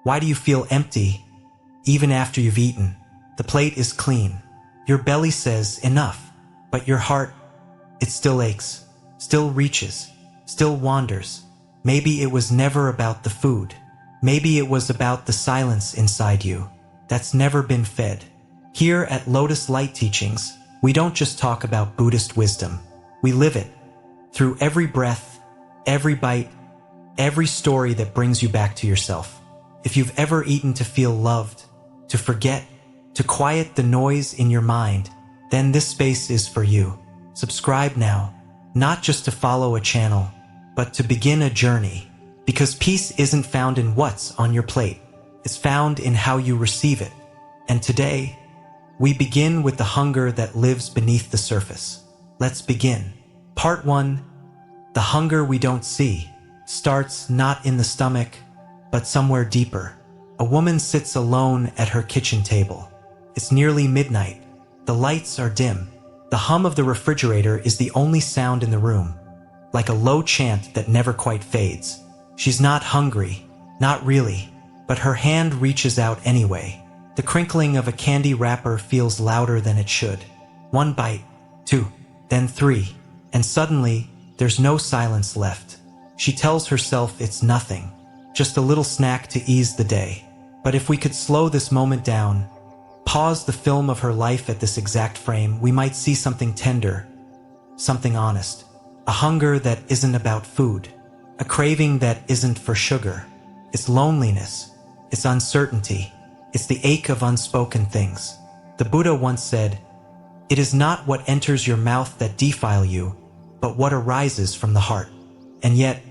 Why do you feel empty even after you've eaten? The plate is clean. Your belly says enough, but your heart, it still aches, still reaches, still wanders. Maybe it was never about the food. Maybe it was about the silence inside you that's never been fed. Here at Lotus Light Teachings, we don't just talk about Buddhist wisdom. We live it. Through every breath, every bite, every story that brings you back to yourself. If you've ever eaten to feel loved, to forget, to quiet the noise in your mind, then this space is for you. Subscribe now, not just to follow a channel, but to begin a journey. Because peace isn't found in what's on your plate. It's found in how you receive it. And today, we begin with the hunger that lives beneath the surface. Let's begin. Part 1. The hunger we don't see starts not in the stomach, but somewhere deeper. A woman sits alone at her kitchen table. It's nearly midnight. The lights are dim. The hum of the refrigerator is the only sound in the room, like a low chant that never quite fades. She's not hungry, not really, but her hand reaches out anyway. The crinkling of a candy wrapper feels louder than it should. 1 bite, 2, then 3, and suddenly, there's no silence left. She tells herself it's nothing, just a little snack to ease the day. But if we could slow this moment down, pause the film of her life at this exact frame, we might see something tender, something honest. A hunger that isn't about food. A craving that isn't for sugar. It's loneliness. It's uncertainty. It's the ache of unspoken things. The Buddha once said, "It is not what enters your mouth that defile you, but what arises from the heart." And yet,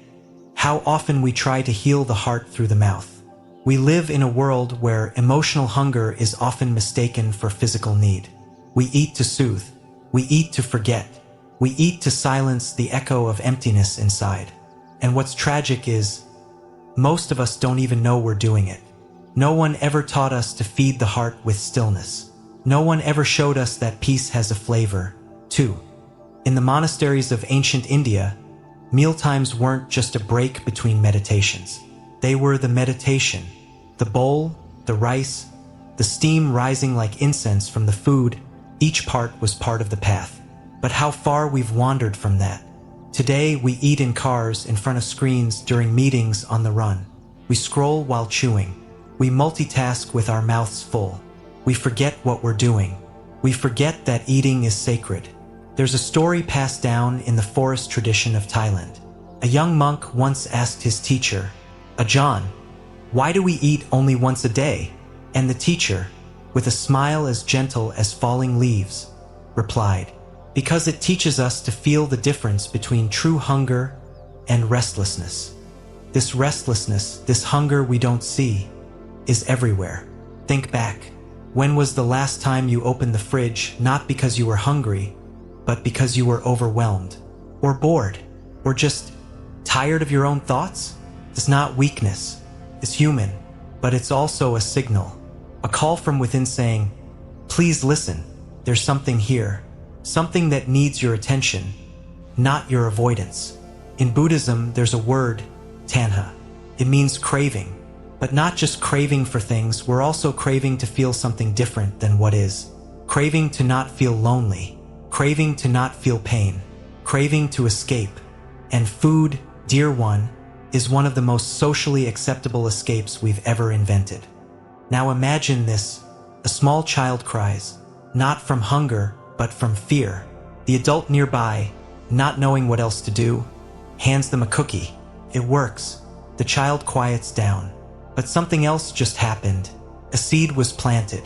how often we try to heal the heart through the mouth. We live in a world where emotional hunger is often mistaken for physical need. We eat to soothe. We eat to forget. We eat to silence the echo of emptiness inside. And what's tragic is, most of us don't even know we're doing it. No one ever taught us to feed the heart with stillness. No one ever showed us that peace has a flavor, too. In the monasteries of ancient India, mealtimes weren't just a break between meditations. They were the meditation. The bowl, the rice, the steam rising like incense from the food, each part was part of the path. But how far we've wandered from that. Today, we eat in cars, in front of screens, during meetings, on the run. We scroll while chewing. We multitask with our mouths full. We forget what we're doing. We forget that eating is sacred. There's a story passed down in the forest tradition of Thailand. A young monk once asked his teacher, "Ajahn, why do we eat only once a day?" And the teacher, with a smile as gentle as falling leaves, replied, "Because it teaches us to feel the difference between true hunger and restlessness. This restlessness, this hunger we don't see, is everywhere." Think back. When was the last time you opened the fridge, not because you were hungry, but because you were overwhelmed, or bored, or just tired of your own thoughts? It's not weakness. It's human, but it's also a signal. A call from within saying, "Please listen, there's something here. Something that needs your attention, not your avoidance." In Buddhism, there's a word, tanha. It means craving, but not just craving for things. We're also craving to feel something different than what is. Craving to not feel lonely. Craving to not feel pain. Craving to escape. And food, dear one, is one of the most socially acceptable escapes we've ever invented. Now imagine this. A small child cries, not from hunger, but from fear. The adult nearby, not knowing what else to do, hands them a cookie. It works. The child quiets down. But something else just happened. A seed was planted.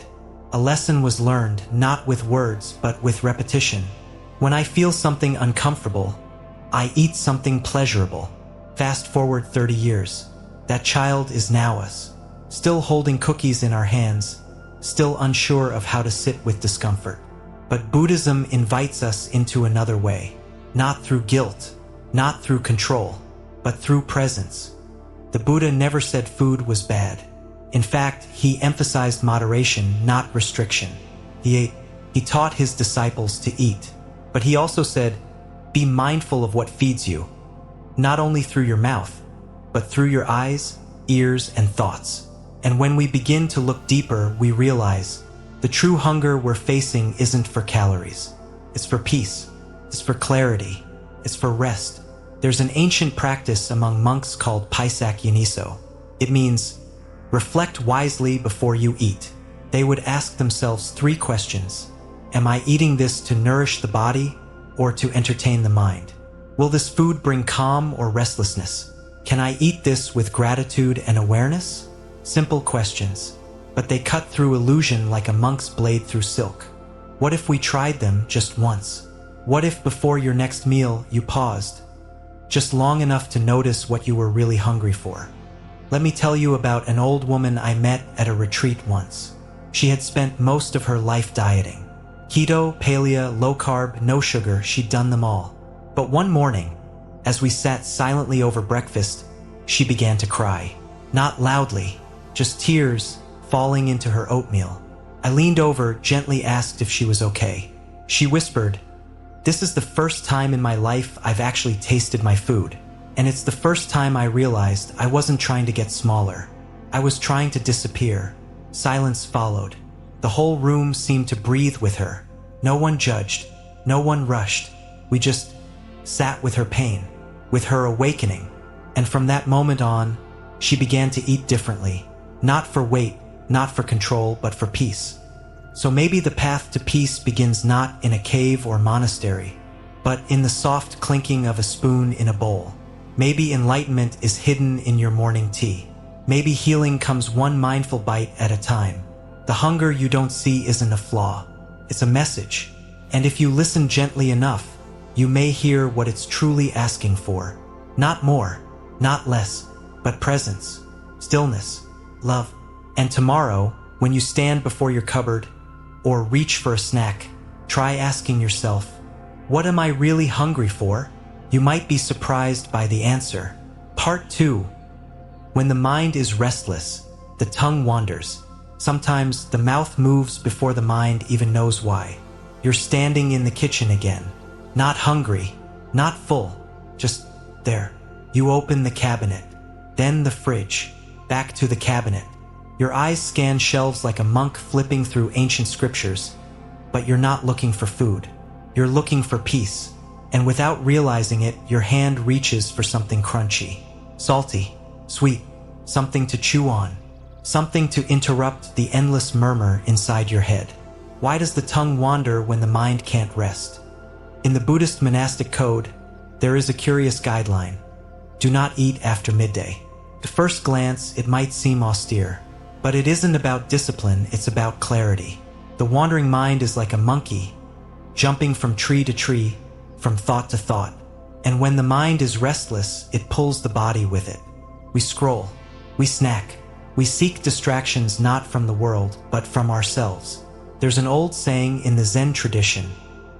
A lesson was learned, not with words, but with repetition. When I feel something uncomfortable, I eat something pleasurable. Fast forward 30 years. That child is now us. Still holding cookies in our hands, still unsure of how to sit with discomfort. But Buddhism invites us into another way, not through guilt, not through control, but through presence. The Buddha never said food was bad. In fact, he emphasized moderation, not restriction. He taught his disciples to eat, but he also said, be mindful of what feeds you, not only through your mouth, but through your eyes, ears, and thoughts. And when we begin to look deeper, we realize the true hunger we're facing isn't for calories. It's for peace. It's for clarity. It's for rest. There's an ancient practice among monks called Paisak Yiniso. It means, reflect wisely before you eat. They would ask themselves 3 questions. Am I eating this to nourish the body or to entertain the mind? Will this food bring calm or restlessness? Can I eat this with gratitude and awareness? Simple questions, but they cut through illusion like a monk's blade through silk. What if we tried them just once? What if before your next meal you paused, just long enough to notice what you were really hungry for? Let me tell you about an old woman I met at a retreat once. She had spent most of her life dieting. Keto, paleo, low carb, no sugar, she'd done them all. But one morning, as we sat silently over breakfast, she began to cry. Not loudly, just tears falling into her oatmeal. I leaned over, gently asked if she was okay. She whispered, "This is the first time in my life I've actually tasted my food. And it's the first time I realized I wasn't trying to get smaller. I was trying to disappear." Silence followed. The whole room seemed to breathe with her. No one judged. No one rushed. We just sat with her pain, with her awakening. And from that moment on, she began to eat differently. Not for weight, not for control, but for peace. So maybe the path to peace begins not in a cave or monastery, but in the soft clinking of a spoon in a bowl. Maybe enlightenment is hidden in your morning tea. Maybe healing comes one mindful bite at a time. The hunger you don't see isn't a flaw. It's a message. And if you listen gently enough, you may hear what it's truly asking for. Not more, not less, but presence, stillness, love. And tomorrow, when you stand before your cupboard or reach for a snack, try asking yourself, what am I really hungry for? You might be surprised by the answer. Part 2. When the mind is restless, the tongue wanders. Sometimes the mouth moves before the mind even knows why. You're standing in the kitchen again. Not hungry, not full, just there. You open the cabinet, then the fridge, back to the cabinet. Your eyes scan shelves like a monk flipping through ancient scriptures, but you're not looking for food. You're looking for peace. And without realizing it, your hand reaches for something crunchy, salty, sweet, something to chew on, something to interrupt the endless murmur inside your head. Why does the tongue wander when the mind can't rest? In the Buddhist monastic code, there is a curious guideline. Do not eat after midday. At first glance, it might seem austere, but it isn't about discipline, it's about clarity. The wandering mind is like a monkey, jumping from tree to tree, from thought to thought. And when the mind is restless, it pulls the body with it. We scroll, we snack, we seek distractions not from the world, but from ourselves. There's an old saying in the Zen tradition,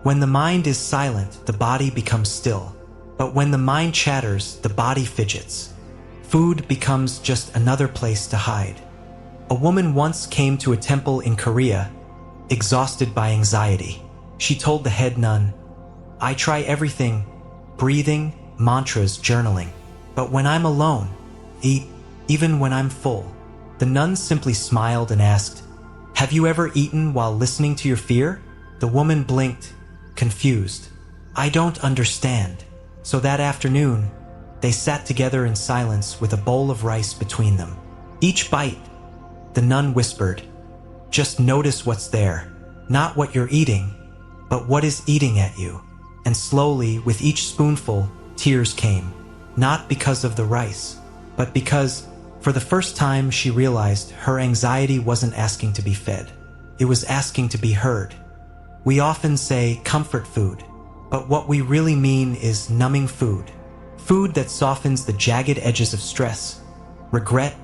when the mind is silent, the body becomes still. But when the mind chatters, the body fidgets. Food becomes just another place to hide. A woman once came to a temple in Korea, exhausted by anxiety. She told the head nun, "I try everything, breathing, mantras, journaling. But when I'm alone, eat, even when I'm full." The nun simply smiled and asked, "Have you ever eaten while listening to your fear?" The woman blinked, confused. "I don't understand." So that afternoon, they sat together in silence with a bowl of rice between them. Each bite, the nun whispered, "Just notice what's there, not what you're eating, but what is eating at you." And slowly, with each spoonful, tears came, not because of the rice, but because, for the first time, she realized her anxiety wasn't asking to be fed. It was asking to be heard. We often say comfort food, but what we really mean is numbing food. Food that softens the jagged edges of stress, regret,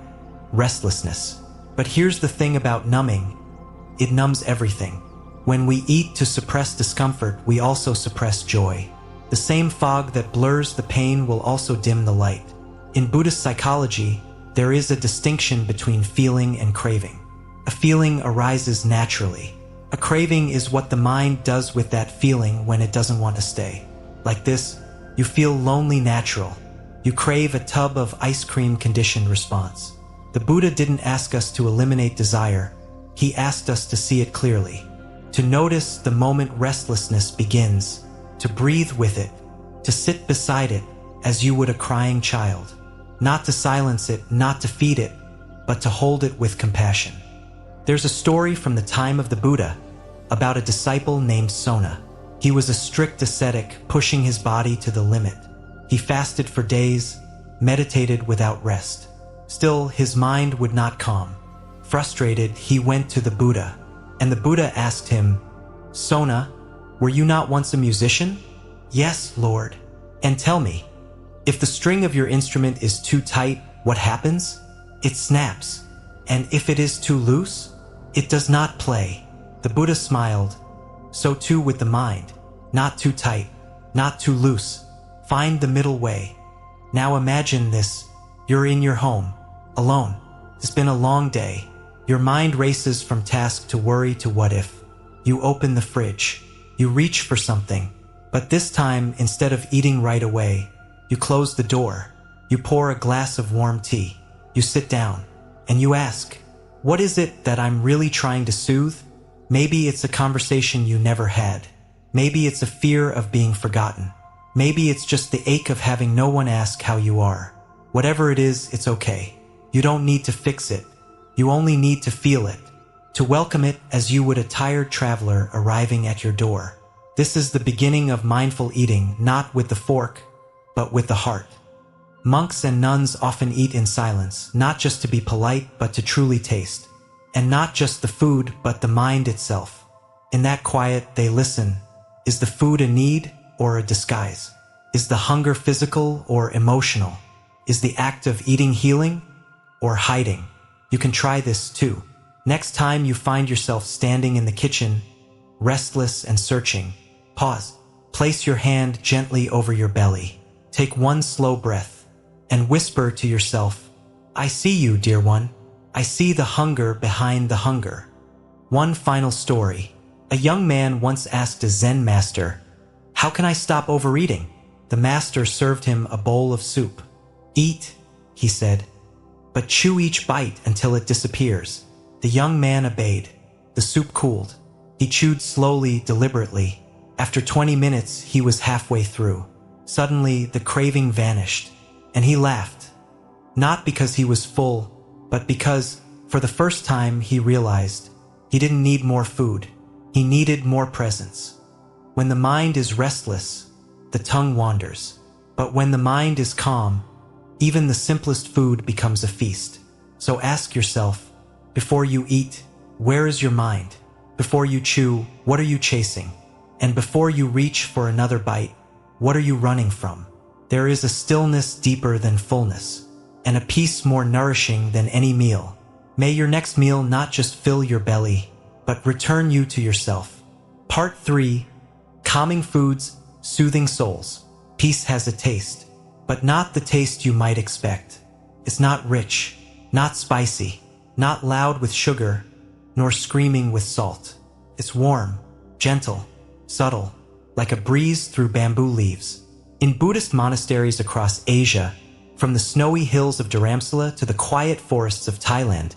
restlessness. But here's the thing about numbing. It numbs everything. When we eat to suppress discomfort, we also suppress joy. The same fog that blurs the pain will also dim the light. In Buddhist psychology, there is a distinction between feeling and craving. A feeling arises naturally. A craving is what the mind does with that feeling when it doesn't want to stay. Like this, you feel lonely natural. You crave a tub of ice cream conditioned response. The Buddha didn't ask us to eliminate desire. He asked us to see it clearly, to notice the moment restlessness begins, to breathe with it, to sit beside it as you would a crying child, not to silence it, not to feed it, but to hold it with compassion. There's a story from the time of the Buddha about a disciple named Sona. He was a strict ascetic, pushing his body to the limit. He fasted for days, meditated without rest. Still, his mind would not calm. Frustrated, he went to the Buddha, and the Buddha asked him, "Sona, were you not once a musician?" "Yes, Lord." "And tell me, if the string of your instrument is too tight, what happens?" "It snaps. And if it is too loose, it does not play." The Buddha smiled. So too with the mind. Not too tight, not too loose. Find the middle way. Now imagine this. You're in your home, alone. It's been a long day. Your mind races from task to worry to what if. You open the fridge. You reach for something. But this time, instead of eating right away, you close the door. You pour a glass of warm tea. You sit down. And you ask, what is it that I'm really trying to soothe? Maybe it's a conversation you never had. Maybe it's a fear of being forgotten. Maybe it's just the ache of having no one ask how you are. Whatever it is, it's okay. You don't need to fix it. You only need to feel it, to welcome it as you would a tired traveler arriving at your door. This is the beginning of mindful eating, not with the fork, but with the heart. Monks and nuns often eat in silence, not just to be polite, but to truly taste. And not just the food, but the mind itself. In that quiet, they listen. Is the food a need or a disguise? Is the hunger physical or emotional? Is the act of eating healing or hiding? You can try this too. Next time you find yourself standing in the kitchen, restless and searching, pause. Place your hand gently over your belly. Take one slow breath and whisper to yourself, "I see you, dear one. I see the hunger behind the hunger." One final story. A young man once asked a Zen master, "How can I stop overeating?" The master served him a bowl of soup. "Eat," he said, "but chew each bite until it disappears." The young man obeyed. The soup cooled. He chewed slowly, deliberately. After 20 minutes, he was halfway through. Suddenly, the craving vanished, and he laughed. Not because he was full, but because, for the first time, he realized he didn't need more food. He needed more presence. When the mind is restless, the tongue wanders. But when the mind is calm, even the simplest food becomes a feast. So ask yourself, before you eat, where is your mind? Before you chew, what are you chasing? And before you reach for another bite, what are you running from? There is a stillness deeper than fullness, and a peace more nourishing than any meal. May your next meal not just fill your belly, but return you to yourself. Part 3. Calming foods, soothing souls. Peace has a taste, but not the taste you might expect. It's not rich, not spicy, not loud with sugar, nor screaming with salt. It's warm, gentle, subtle, like a breeze through bamboo leaves. In Buddhist monasteries across Asia, from the snowy hills of Dharamsala to the quiet forests of Thailand,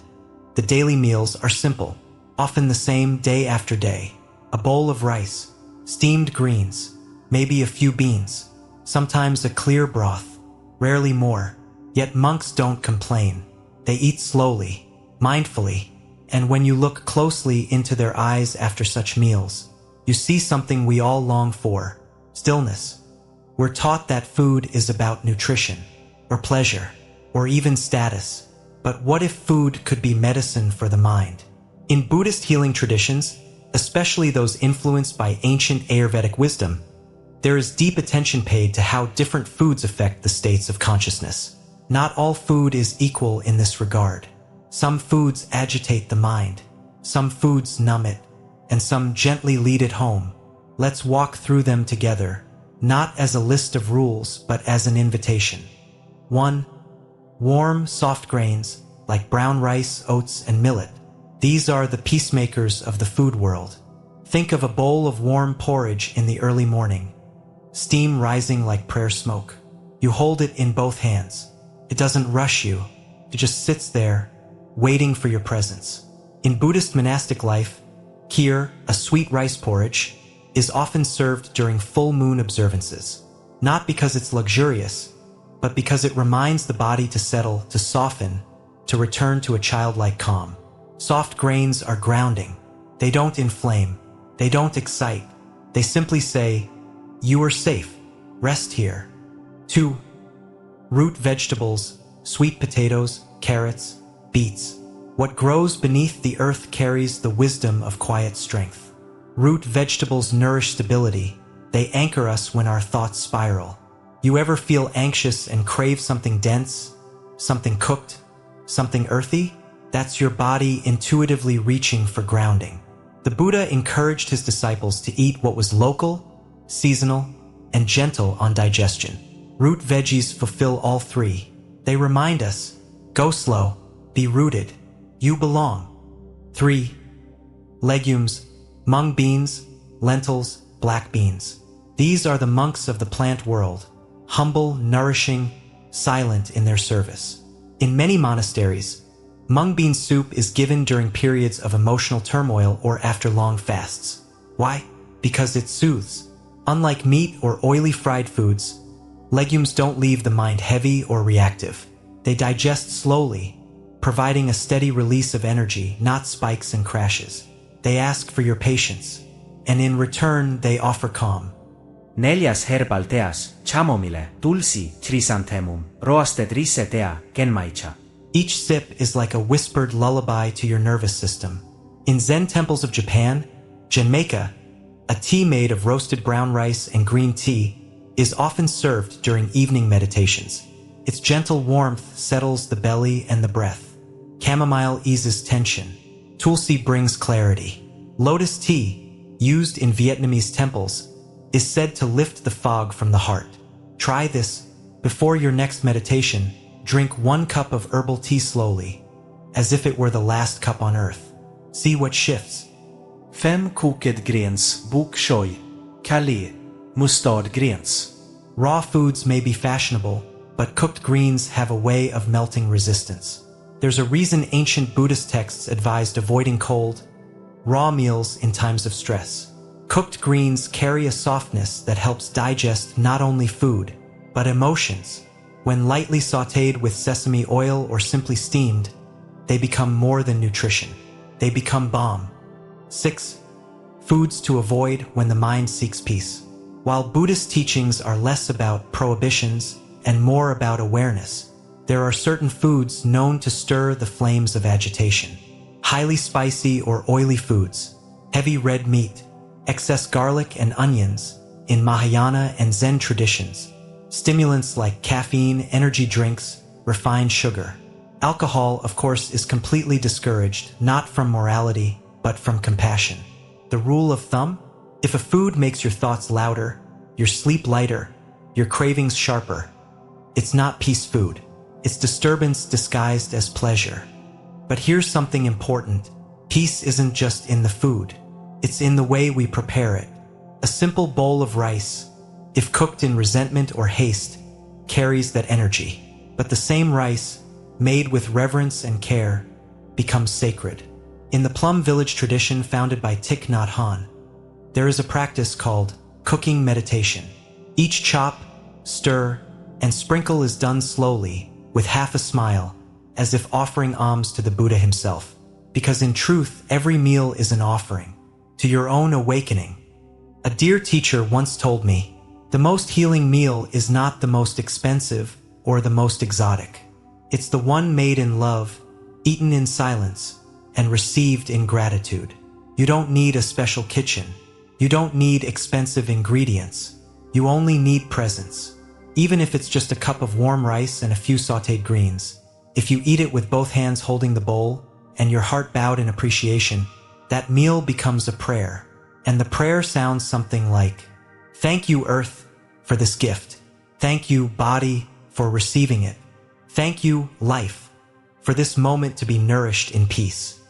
the daily meals are simple, often the same day after day. A bowl of rice, steamed greens, maybe a few beans, sometimes a clear broth, rarely more. Yet monks don't complain. They eat slowly, mindfully, and when you look closely into their eyes after such meals, you see something we all long for: stillness. We're taught that food is about nutrition, or pleasure, or even status. But what if food could be medicine for the mind? In Buddhist healing traditions, especially those influenced by ancient Ayurvedic wisdom, there is deep attention paid to how different foods affect the states of consciousness. Not all food is equal in this regard. Some foods agitate the mind, some foods numb it, and some gently lead it home. Let's walk through them together, not as a list of rules, but as an invitation. 1. Warm, soft grains, like brown rice, oats, and millet. These are the peacemakers of the food world. Think of a bowl of warm porridge in the early morning, steam rising like prayer smoke. You hold it in both hands. It doesn't rush you, It just sits there, waiting for your presence. In Buddhist monastic life, kheer, a sweet rice porridge, is often served during full moon observances. Not because it's luxurious, but because it reminds the body to settle, to soften, to return to a childlike calm. Soft grains are grounding. They don't inflame. They don't excite. They simply say, "You are safe. Rest here." 2. Root vegetables, sweet potatoes, carrots, beets. What grows beneath the earth carries the wisdom of quiet strength. Root vegetables nourish stability. They anchor us when our thoughts spiral. You ever feel anxious and crave something dense, something cooked, something earthy? That's your body intuitively reaching for grounding. The Buddha encouraged his disciples to eat what was local, seasonal, and gentle on digestion. Root veggies fulfill all three. They remind us, go slow, be rooted, you belong. 3. Legumes, mung beans, lentils, black beans. These are the monks of the plant world, humble, nourishing, silent in their service. In many monasteries, mung bean soup is given during periods of emotional turmoil or after long fasts. Why? Because it soothes. Unlike meat or oily fried foods, legumes don't leave the mind heavy or reactive. They digest slowly, providing a steady release of energy, not spikes and crashes. They ask for your patience, and in return they offer calm. Neljas herbal teas, chamomile, tulsi, chrysanthemum, roasted tea, genmaicha. Each sip is like a whispered lullaby to your nervous system. In Zen temples of Japan, genmeika, a tea made of roasted brown rice and green tea, is often served during evening meditations. Its gentle warmth settles the belly and the breath. Chamomile eases tension. Tulsi brings clarity. Lotus tea, used in Vietnamese temples, is said to lift the fog from the heart. Try this. Before your next meditation, drink 1 cup of herbal tea slowly, as if it were the last cup on earth. See what shifts. 5 koked grens, bok choy, kale, mustard grens. Raw foods may be fashionable, but cooked greens have a way of melting resistance. There's a reason ancient Buddhist texts advised avoiding cold, raw meals in times of stress. Cooked greens carry a softness that helps digest not only food, but emotions. When lightly sautéed with sesame oil or simply steamed, they become more than nutrition. They become balm. 6. Foods to avoid when the mind seeks peace. While Buddhist teachings are less about prohibitions and more about awareness, there are certain foods known to stir the flames of agitation. Highly spicy or oily foods, heavy red meat, excess garlic and onions in Mahayana and Zen traditions, stimulants like caffeine, energy drinks, refined sugar. Alcohol, of course, is completely discouraged, not from morality, but from compassion. The rule of thumb? If a food makes your thoughts louder, your sleep lighter, your cravings sharper, it's not peace food. It's disturbance disguised as pleasure. But here's something important. Peace isn't just in the food. It's in the way we prepare it. A simple bowl of rice, if cooked in resentment or haste, carries that energy. But the same rice, made with reverence and care, becomes sacred. In the Plum Village tradition founded by Thich Nhat Hanh, there is a practice called cooking meditation. Each chop, stir, and sprinkle is done slowly, with half a smile, as if offering alms to the Buddha himself. Because in truth, every meal is an offering to your own awakening. A dear teacher once told me, the most healing meal is not the most expensive or the most exotic. It's the one made in love, eaten in silence, and received in gratitude. You don't need a special kitchen. You don't need expensive ingredients. You only need presence. Even if it's just a cup of warm rice and a few sautéed greens, if you eat it with both hands holding the bowl and your heart bowed in appreciation, that meal becomes a prayer. And the prayer sounds something like, thank you, Earth, for this gift. Thank you, body, for receiving it. Thank you, life, for this moment to be nourished in peace.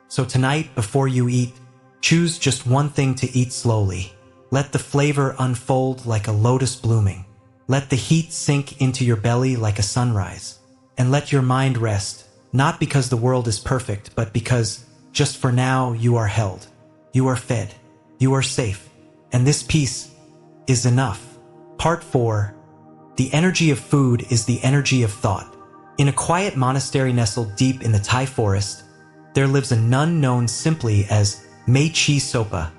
So tonight, before you eat, choose just one thing to eat slowly. Let the flavor unfold like a lotus blooming. Let the heat sink into your belly like a sunrise. and let your mind rest, not because the world is perfect, but because, just for now, you are held. You are fed. You are safe. And this peace is enough. Part 4. The energy of food is the energy of thought. In a quiet monastery nestled deep in the Thai forest, there lives a nun known simply as Mei Chi Sopa,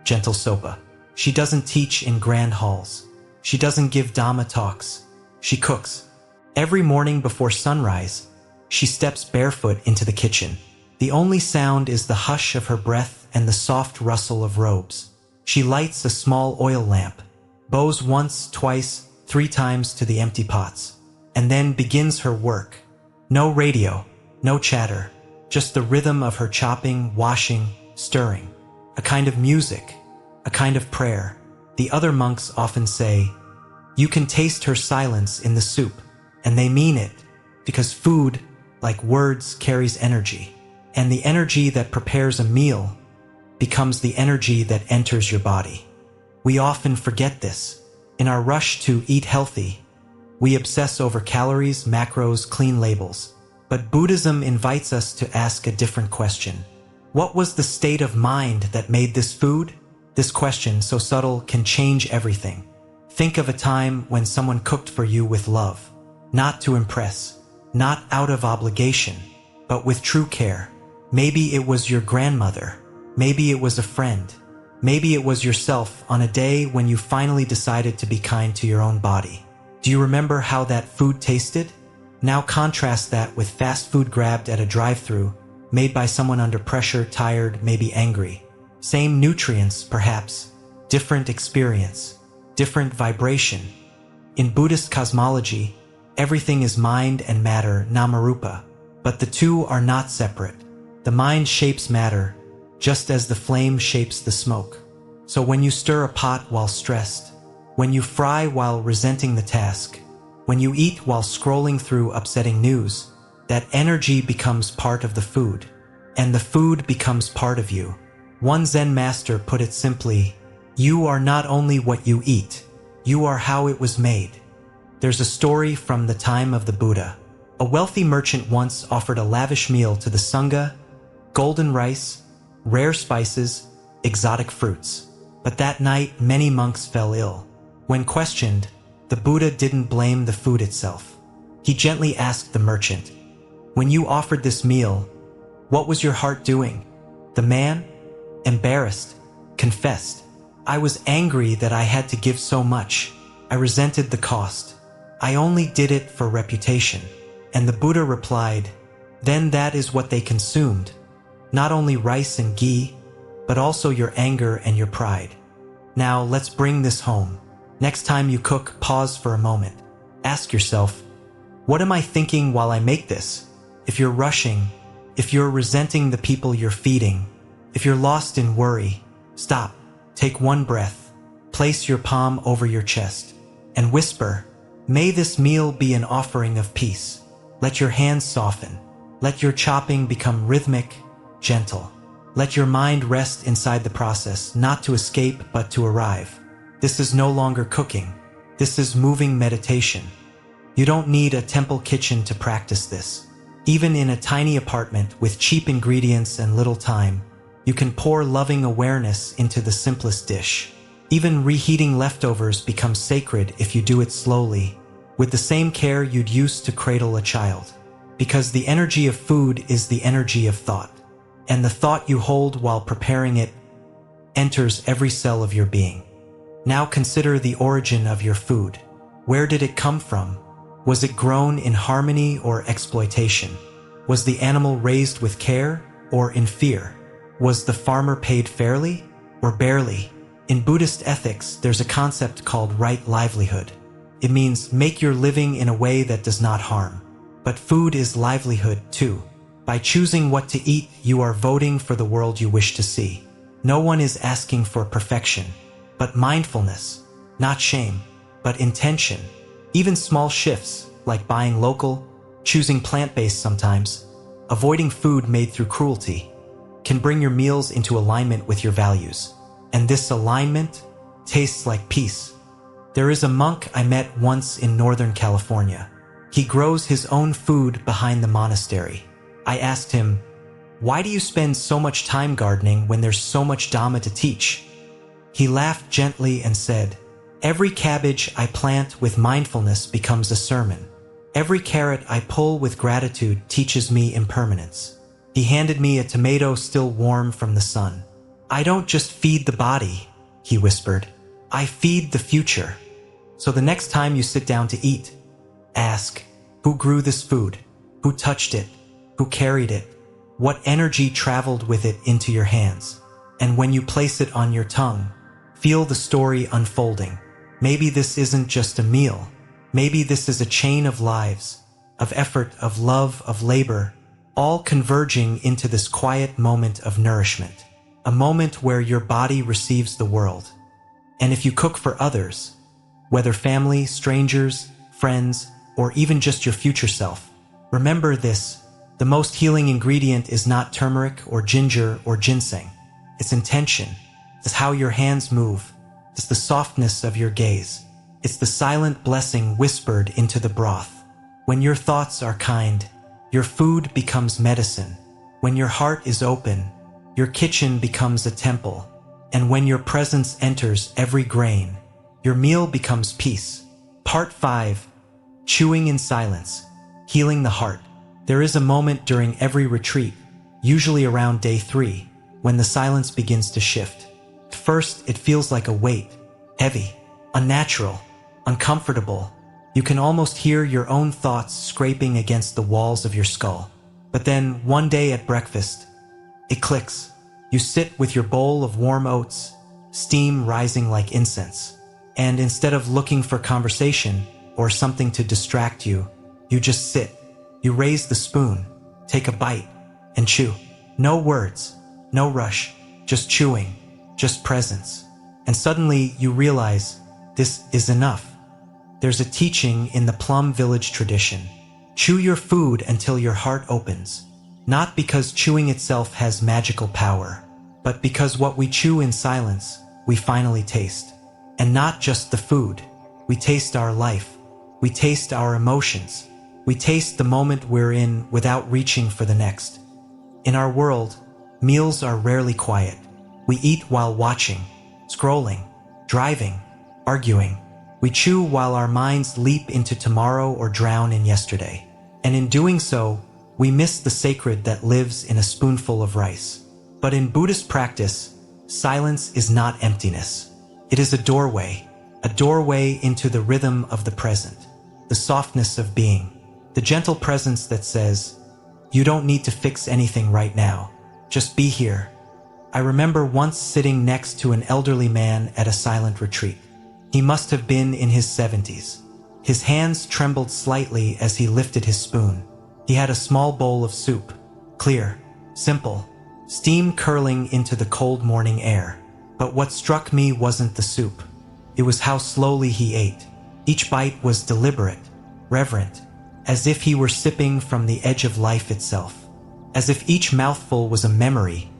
Gentle Sopa. She doesn't teach in grand halls. She doesn't give Dhamma talks. She cooks. Every morning before sunrise, she steps barefoot into the kitchen. The only sound is the hush of her breath and the soft rustle of robes. She lights a small oil lamp, bows once, twice, 3 times to the empty pots, and then begins her work. No radio, no chatter, just the rhythm of her chopping, washing, stirring. A kind of music, a kind of prayer. The other monks often say, "You can taste her silence in the soup," and they mean it, because food, like words, carries energy. And the energy that prepares a meal becomes the energy that enters your body. We often forget this. In our rush to eat healthy, we obsess over calories, macros, clean labels. But Buddhism invites us to ask a different question. What was the state of mind that made this food? This question, so subtle, can change everything. Think of a time when someone cooked for you with love, not to impress, not out of obligation, but with true care. Maybe it was your grandmother. Maybe it was a friend. Maybe it was yourself on a day when you finally decided to be kind to your own body. Do you remember how that food tasted? Now contrast that with fast food grabbed at a drive-thru, made by someone under pressure, tired, maybe angry. Same nutrients, perhaps. Different experience. Different vibration. In Buddhist cosmology, everything is mind and matter, namarupa. But the two are not separate. The mind shapes matter, just as the flame shapes the smoke. So when you stir a pot while stressed, when you fry while resenting the task, when you eat while scrolling through upsetting news, that energy becomes part of the food, and the food becomes part of you. One Zen master put it simply, "You are not only what you eat, you are how it was made." There's a story from the time of the Buddha. A wealthy merchant once offered a lavish meal to the Sangha, golden rice, rare spices, exotic fruits. But that night, many monks fell ill. When questioned, the Buddha didn't blame the food itself. He gently asked the merchant, "When you offered this meal, what was your heart doing?" The man, embarrassed, confessed, "I was angry that I had to give so much. I resented the cost. I only did it for reputation." And the Buddha replied, "Then that is what they consumed. Not only rice and ghee, but also your anger and your pride. Now let's bring this home. Next time you cook, pause for a moment. Ask yourself, what am I thinking while I make this? If you're rushing, if you're resenting the people you're feeding, if you're lost in worry, stop, take one breath, place your palm over your chest, and whisper, 'May this meal be an offering of peace.' Let your hands soften. Let your chopping become rhythmic, gentle. Let your mind rest inside the process, not to escape, but to arrive. This is no longer cooking. This is moving meditation. You don't need a temple kitchen to practice this. Even in a tiny apartment with cheap ingredients and little time, you can pour loving awareness into the simplest dish. Even reheating leftovers becomes sacred if you do it slowly, with the same care you'd use to cradle a child. Because the energy of food is the energy of thought, and the thought you hold while preparing it enters every cell of your being. Now consider the origin of your food. Where did it come from? Was it grown in harmony or exploitation? Was the animal raised with care or in fear? Was the farmer paid fairly or barely? In Buddhist ethics, there's a concept called right livelihood. It means make your living in a way that does not harm. But food is livelihood too. By choosing what to eat, you are voting for the world you wish to see. No one is asking for perfection, but mindfulness, not shame, but intention. Even small shifts, like buying local, choosing plant-based sometimes, avoiding food made through cruelty, can bring your meals into alignment with your values. And this alignment tastes like peace. There is a monk I met once in Northern California. He grows his own food behind the monastery. I asked him, "Why do you spend so much time gardening when there's so much Dhamma to teach?" He laughed gently and said, "Every cabbage I plant with mindfulness becomes a sermon. Every carrot I pull with gratitude teaches me impermanence." He handed me a tomato still warm from the sun. "I don't just feed the body," he whispered. "I feed the future." So the next time you sit down to eat, ask, who grew this food? Who touched it? Who carried it? What energy traveled with it into your hands? And when you place it on your tongue, feel the story unfolding. Maybe this isn't just a meal. Maybe this is a chain of lives, of effort, of love, of labor, all converging into this quiet moment of nourishment, a moment where your body receives the world. And if you cook for others, whether family, strangers, friends, or even just your future self, remember this: the most healing ingredient is not turmeric or ginger or ginseng. It's intention. It's how your hands move. It's the softness of your gaze. It's the silent blessing whispered into the broth. When your thoughts are kind, your food becomes medicine. When your heart is open, your kitchen becomes a temple. And when your presence enters every grain, your meal becomes peace. Part 5. Chewing in silence. Healing the heart. There is a moment during every retreat, usually around day 3, when the silence begins to shift. At first, it feels like a weight, heavy, unnatural, uncomfortable. You can almost hear your own thoughts scraping against the walls of your skull. But then, one day at breakfast, it clicks. You sit with your bowl of warm oats, steam rising like incense. And instead of looking for conversation or something to distract you, you just sit. You raise the spoon, take a bite, and chew. No words, no rush, just chewing, just presence. And suddenly you realize this is enough. There's a teaching in the Plum Village tradition. Chew your food until your heart opens. Not because chewing itself has magical power, but because what we chew in silence, we finally taste. And not just the food. We taste our life. We taste our emotions. We taste the moment we're in without reaching for the next. In our world, meals are rarely quiet. We eat while watching, scrolling, driving, arguing. We chew while our minds leap into tomorrow or drown in yesterday. And in doing so, we miss the sacred that lives in a spoonful of rice. But in Buddhist practice, silence is not emptiness. It is a doorway into the rhythm of the present, the softness of being, the gentle presence that says, "You don't need to fix anything right now. Just be here." I remember once sitting next to an elderly man at a silent retreat. He must have been in his 70s. His hands trembled slightly as he lifted his spoon. He had a small bowl of soup, clear, simple, steam curling into the cold morning air. But what struck me wasn't the soup. It was how slowly he ate. Each bite was deliberate, reverent, as if he were sipping from the edge of life itself. As if each mouthful was a memory,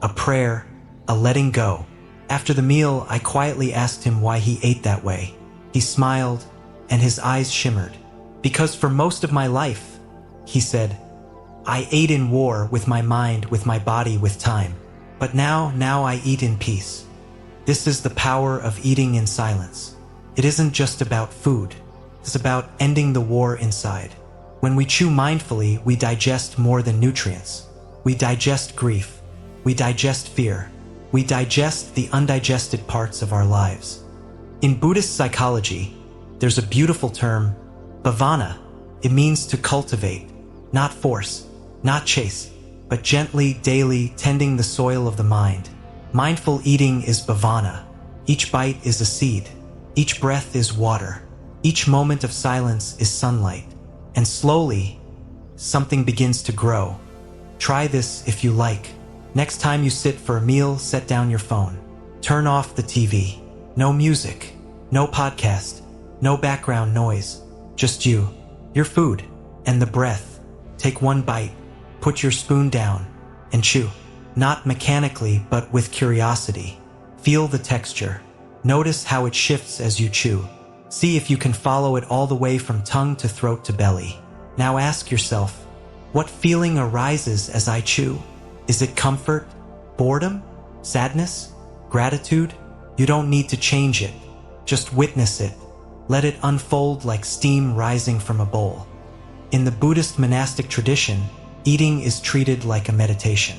a prayer, a letting go. After the meal, I quietly asked him why he ate that way. He smiled, and his eyes shimmered. "Because for most of my life," he said, "I ate in war with my mind, with my body, with time. But now I eat in peace." This is the power of eating in silence. It isn't just about food. It's about ending the war inside. When we chew mindfully, we digest more than nutrients. We digest grief. We digest fear. We digest the undigested parts of our lives. In Buddhist psychology, there's a beautiful term, bhavana. It means to cultivate, not force, not chase, but gently, daily, tending the soil of the mind. Mindful eating is bhavana. Each bite is a seed. Each breath is water. Each moment of silence is sunlight. And slowly, something begins to grow. Try this if you like. Next time you sit for a meal, set down your phone. Turn off the TV. No music. No podcast. No background noise. Just you, your food, and the breath. Take one bite. Put your spoon down and chew. Not mechanically, but with curiosity. Feel the texture. Notice how it shifts as you chew. See if you can follow it all the way from tongue to throat to belly. Now ask yourself, what feeling arises as I chew? Is it comfort, boredom, sadness, gratitude? You don't need to change it. Just witness it. Let it unfold like steam rising from a bowl. In the Buddhist monastic tradition, eating is treated like a meditation.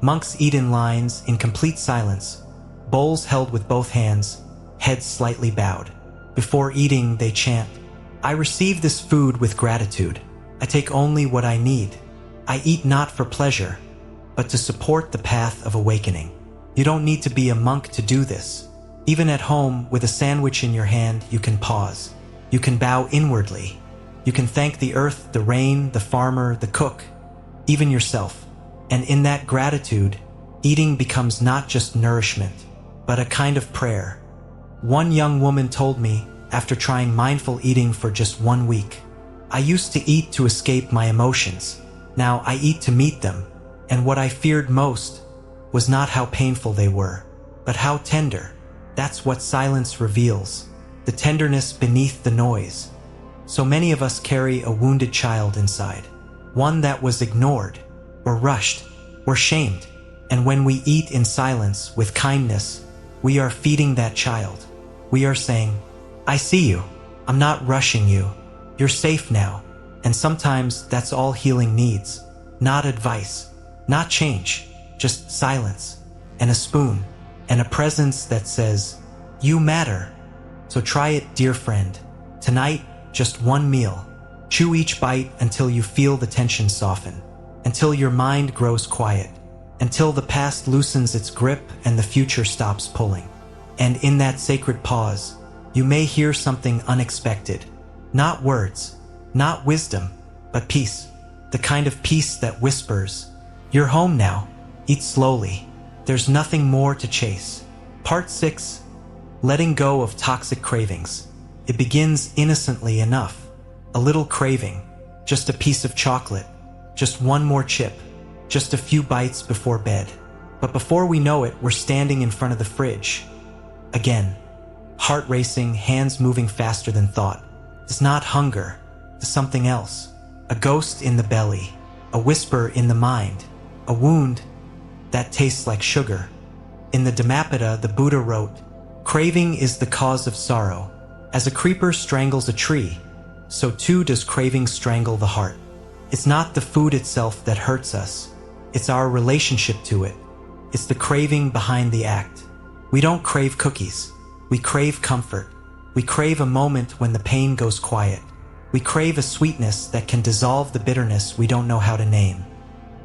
Monks eat in lines, in complete silence, bowls held with both hands, heads slightly bowed. Before eating, they chant, "I receive this food with gratitude. I take only what I need. I eat not for pleasure, but to support the path of awakening." You don't need to be a monk to do this. Even at home, with a sandwich in your hand, you can pause. You can bow inwardly. You can thank the earth, the rain, the farmer, the cook, even yourself. And in that gratitude, eating becomes not just nourishment, but a kind of prayer. One young woman told me, after trying mindful eating for just 1 week, "I used to eat to escape my emotions. Now I eat to meet them, and what I feared most was not how painful they were, but how tender." That's what silence reveals, the tenderness beneath the noise. So many of us carry a wounded child inside, one that was ignored, or rushed, or shamed. And when we eat in silence, with kindness, we are feeding that child. We are saying, "I see you. I'm not rushing you. You're safe now." And sometimes that's all healing needs. Not advice, not change, just silence, and a spoon, and a presence that says, "You matter." So try it, dear friend. Tonight, just one meal. Chew each bite until you feel the tension soften, until your mind grows quiet, until the past loosens its grip and the future stops pulling. And in that sacred pause, you may hear something unexpected. Not words, not wisdom, but peace. The kind of peace that whispers, "You're home now. Eat slowly. There's nothing more to chase." Part 6. Letting go of toxic cravings. It begins innocently enough. A little craving, just a piece of chocolate, just one more chip, just a few bites before bed. But before we know it, we're standing in front of the fridge. Again, heart racing, hands moving faster than thought. It's not hunger, it's something else. A ghost in the belly, a whisper in the mind, a wound that tastes like sugar. In the Dhammapada, the Buddha wrote, "Craving is the cause of sorrow. As a creeper strangles a tree, so too does craving strangle the heart." It's not the food itself that hurts us. It's our relationship to it. It's the craving behind the act. We don't crave cookies. We crave comfort. We crave a moment when the pain goes quiet. We crave a sweetness that can dissolve the bitterness we don't know how to name.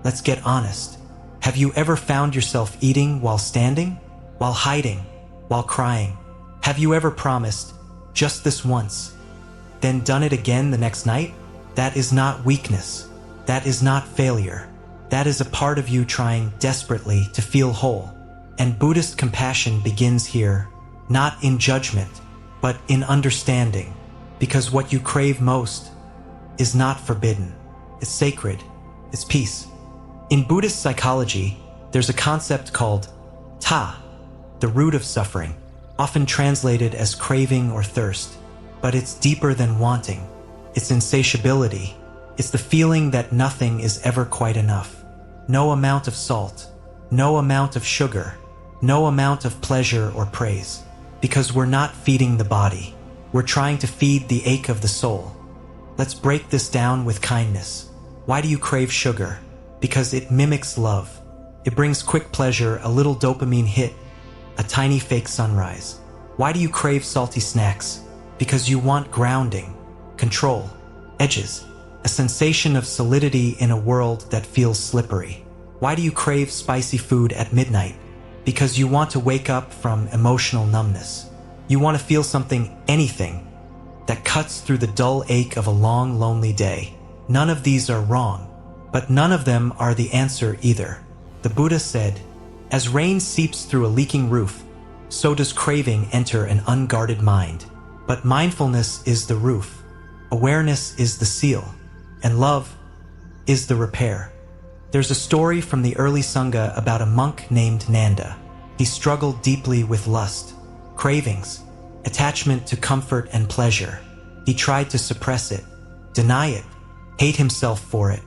Let's get honest. Have you ever found yourself eating while standing? While hiding? While crying? Have you ever promised, "Just this once," then done it again the next night? That is not weakness. That is not failure. That is a part of you trying desperately to feel whole. And Buddhist compassion begins here, not in judgment, but in understanding. Because what you crave most is not forbidden. It's sacred. It's peace. In Buddhist psychology, there's a concept called ta, the root of suffering, often translated as craving or thirst. But it's deeper than wanting. It's insatiability. It's the feeling that nothing is ever quite enough. No amount of salt, no amount of sugar, no amount of pleasure or praise. Because we're not feeding the body. We're trying to feed the ache of the soul. Let's break this down with kindness. Why do you crave sugar? Because it mimics love. It brings quick pleasure, a little dopamine hit, a tiny fake sunrise. Why do you crave salty snacks? Because you want grounding, control, edges, a sensation of solidity in a world that feels slippery. Why do you crave spicy food at midnight? Because you want to wake up from emotional numbness. You want to feel something, anything, that cuts through the dull ache of a long, lonely day. None of these are wrong, but none of them are the answer either. The Buddha said, "As rain seeps through a leaking roof, so does craving enter an unguarded mind. But mindfulness is the roof, awareness is the seal, and love is the repair." There's a story from the early Sangha about a monk named Nanda. He struggled deeply with lust, cravings, attachment to comfort and pleasure. He tried to suppress it, deny it, hate himself for it.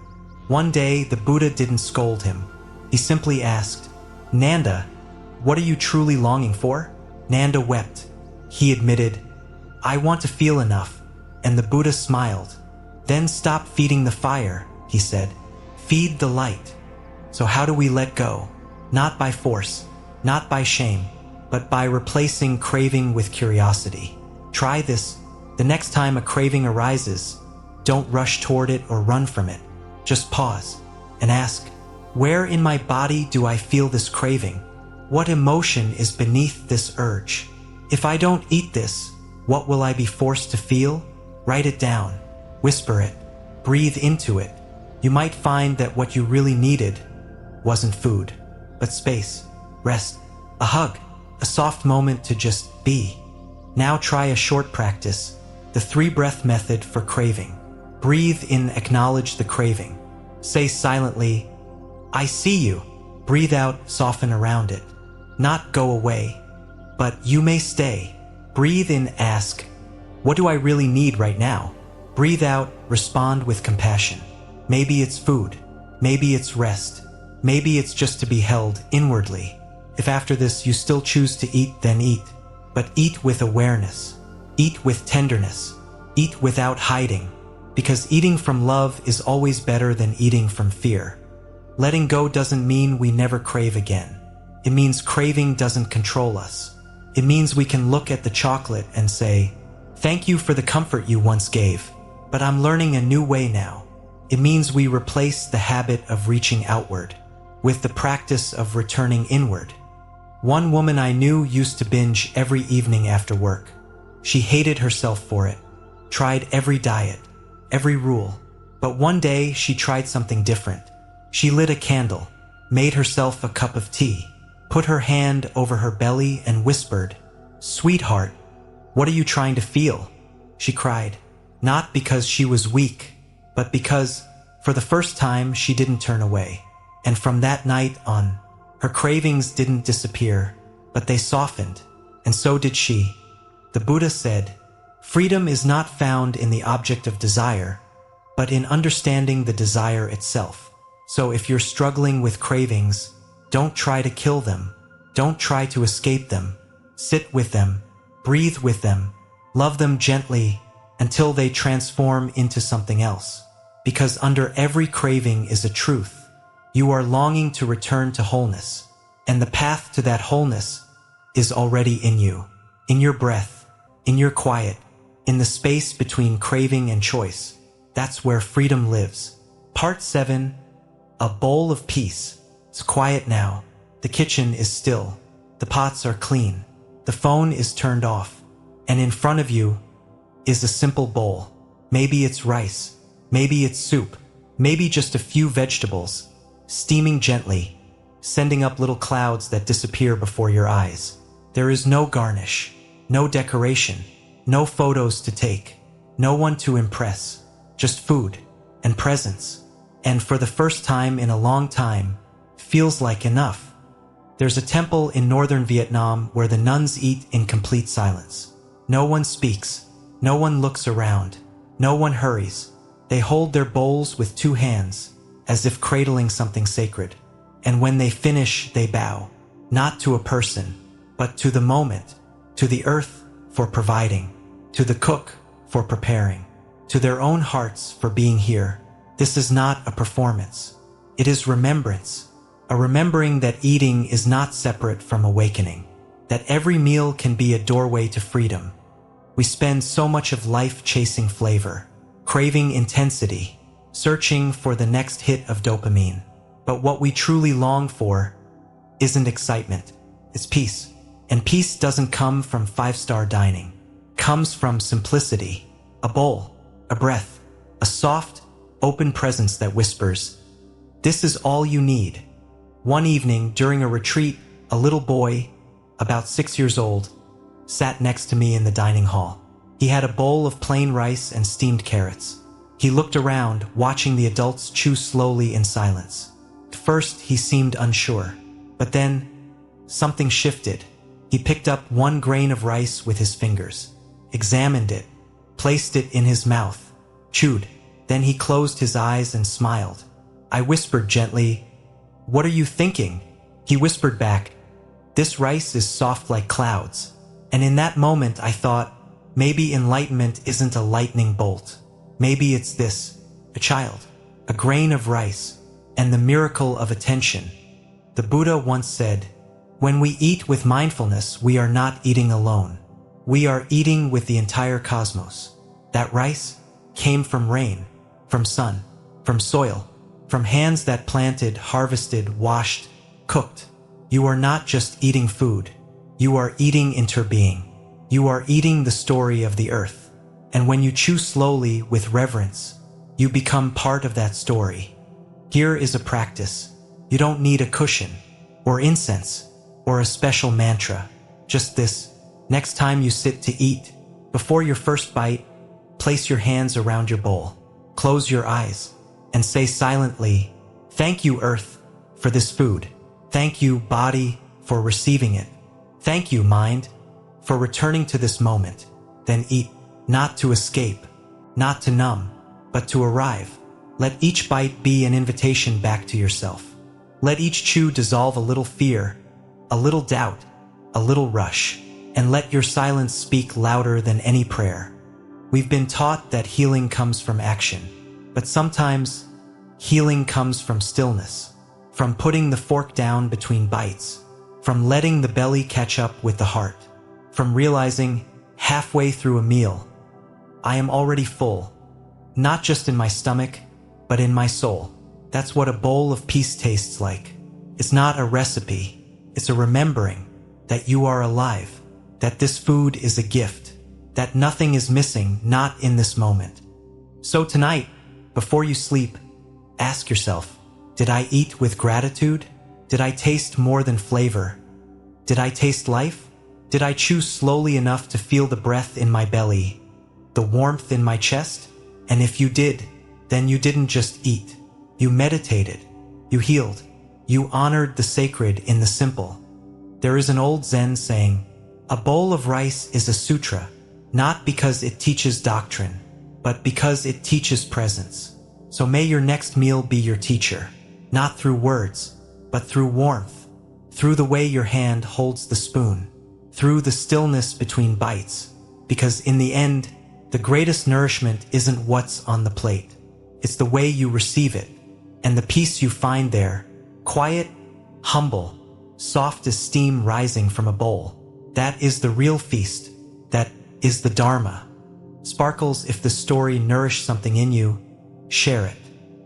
One day, the Buddha didn't scold him. He simply asked, "Nanda, what are you truly longing for?" Nanda wept. He admitted, "I want to feel enough," and the Buddha smiled. "Then stop feeding the fire," he said. "Feed the light." So how do we let go? Not by force, not by shame, but by replacing craving with curiosity. Try this. The next time a craving arises, don't rush toward it or run from it. Just pause and ask, where in my body do I feel this craving? What emotion is beneath this urge? If I don't eat this, what will I be forced to feel? Write it down, whisper it, breathe into it. You might find that what you really needed wasn't food, but space, rest, a hug, a soft moment to just be. Now try a short practice, the 3-breath method for craving. Breathe in, acknowledge the craving. Say silently, "I see you." Breathe out, soften around it. Not go away, but you may stay. Breathe in, ask, "What do I really need right now?" Breathe out, respond with compassion. Maybe it's food, maybe it's rest, maybe it's just to be held inwardly. If after this you still choose to eat, then eat. But eat with awareness. Eat with tenderness. Eat without hiding. Because eating from love is always better than eating from fear. Letting go doesn't mean we never crave again. It means craving doesn't control us. It means we can look at the chocolate and say, "Thank you for the comfort you once gave, but I'm learning a new way now." It means we replace the habit of reaching outward with the practice of returning inward. One woman I knew used to binge every evening after work. She hated herself for it, tried every diet, every rule. But one day she tried something different. She lit a candle, made herself a cup of tea, put her hand over her belly and whispered, "Sweetheart, what are you trying to feel?" She cried, not because she was weak, but because, for the first time, she didn't turn away. And from that night on, her cravings didn't disappear, but they softened, and so did she. The Buddha said, "Freedom is not found in the object of desire, but in understanding the desire itself." So if you're struggling with cravings, don't try to kill them. Don't try to escape them. Sit with them, breathe with them, love them gently until they transform into something else. Because under every craving is a truth. You are longing to return to wholeness, and the path to that wholeness is already in you, in your breath, in your quiet, in the space between craving and choice. That's where freedom lives. Part 7, a bowl of peace. It's quiet now. The kitchen is still. The pots are clean. The phone is turned off. And in front of you is a simple bowl. Maybe it's rice. Maybe it's soup. Maybe just a few vegetables, steaming gently, sending up little clouds that disappear before your eyes. There is no garnish, no decoration, no photos to take, no one to impress, just food and presence. And for the first time in a long time, feels like enough. There's a temple in northern Vietnam where the nuns eat in complete silence. No one speaks, no one looks around, no one hurries. They hold their bowls with 2 hands, as if cradling something sacred. And when they finish, they bow, not to a person, but to the moment, to the earth for providing, to the cook for preparing, to their own hearts for being here. This is not a performance. It is remembrance, a remembering that eating is not separate from awakening, that every meal can be a doorway to freedom. We spend so much of life chasing flavor, craving intensity, searching for the next hit of dopamine. But what we truly long for isn't excitement, it's peace. And peace doesn't come from 5-star dining. It comes from simplicity, a bowl, a breath, a soft, open presence that whispers, "This is all you need." One evening during a retreat, a little boy, about 6 years old, sat next to me in the dining hall. He had a bowl of plain rice and steamed carrots. He looked around, watching the adults chew slowly in silence. At first, he seemed unsure, but then something shifted. He picked up one grain of rice with his fingers, examined it, placed it in his mouth, chewed. Then he closed his eyes and smiled. I whispered gently, "What are you thinking?" He whispered back, "This rice is soft like clouds." And in that moment I thought, maybe enlightenment isn't a lightning bolt. Maybe it's this, a child, a grain of rice, and the miracle of attention. The Buddha once said, "When we eat with mindfulness, we are not eating alone. We are eating with the entire cosmos." That rice came from rain, from sun, from soil, from hands that planted, harvested, washed, cooked. You are not just eating food. You are eating interbeing. You are eating the story of the earth. And when you chew slowly with reverence, you become part of that story. Here is a practice. You don't need a cushion, or incense, or a special mantra. Just this. Next time you sit to eat, before your first bite, place your hands around your bowl. Close your eyes and say silently, "Thank you, Earth, for this food. Thank you, body, for receiving it. Thank you, mind, for returning to this moment." Then eat, not to escape, not to numb, but to arrive. Let each bite be an invitation back to yourself. Let each chew dissolve a little fear, a little doubt, a little rush, and let your silence speak louder than any prayer. We've been taught that healing comes from action, but sometimes healing comes from stillness, from putting the fork down between bites, from letting the belly catch up with the heart, from realizing halfway through a meal, I am already full, not just in my stomach, but in my soul. That's what a bowl of peace tastes like. It's not a recipe, it's a remembering that you are alive, that this food is a gift, that nothing is missing, not in this moment. So tonight, before you sleep, ask yourself, did I eat with gratitude? Did I taste more than flavor? Did I taste life? Did I chew slowly enough to feel the breath in my belly, the warmth in my chest? And if you did, then you didn't just eat. You meditated, you healed, you honored the sacred in the simple. There is an old Zen saying, a bowl of rice is a sutra, not because it teaches doctrine, but because it teaches presence. So may your next meal be your teacher, not through words, but through warmth, through the way your hand holds the spoon, through the stillness between bites, because in the end, the greatest nourishment isn't what's on the plate. It's the way you receive it, and the peace you find there, quiet, humble, soft as steam rising from a bowl. That is the real feast. That is the Dharma. Sparkles, if the story nourished something in you, share it.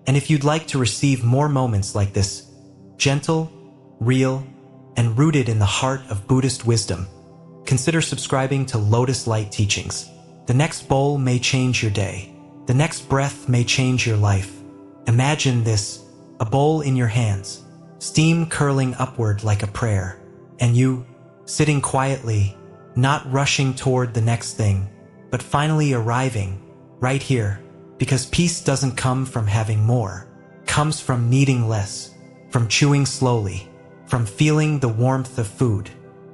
And if you'd like to receive more moments like this, gentle, real, and rooted in the heart of Buddhist wisdom, consider subscribing to Lotus Light Teachings. The next bowl may change your day. The next breath may change your life. Imagine this, a bowl in your hands, steam curling upward like a prayer, and you, sitting quietly, not rushing toward the next thing, but finally arriving, right here, because peace doesn't come from having more, comes from needing less, from chewing slowly, from feeling the warmth of food,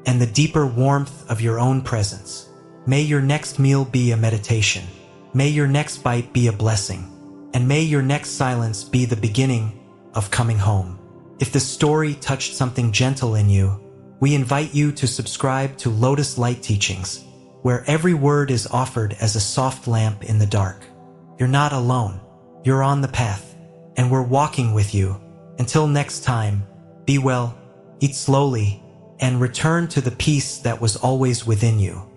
and the deeper warmth of your own presence. May your next meal be a meditation. May your next bite be a blessing. And may your next silence be the beginning of coming home. If the story touched something gentle in you, we invite you to subscribe to Lotus Light Teachings, where every word is offered as a soft lamp in the dark. You're not alone. You're on the path, and we're walking with you. Until next time, be well, eat slowly, and return to the peace that was always within you.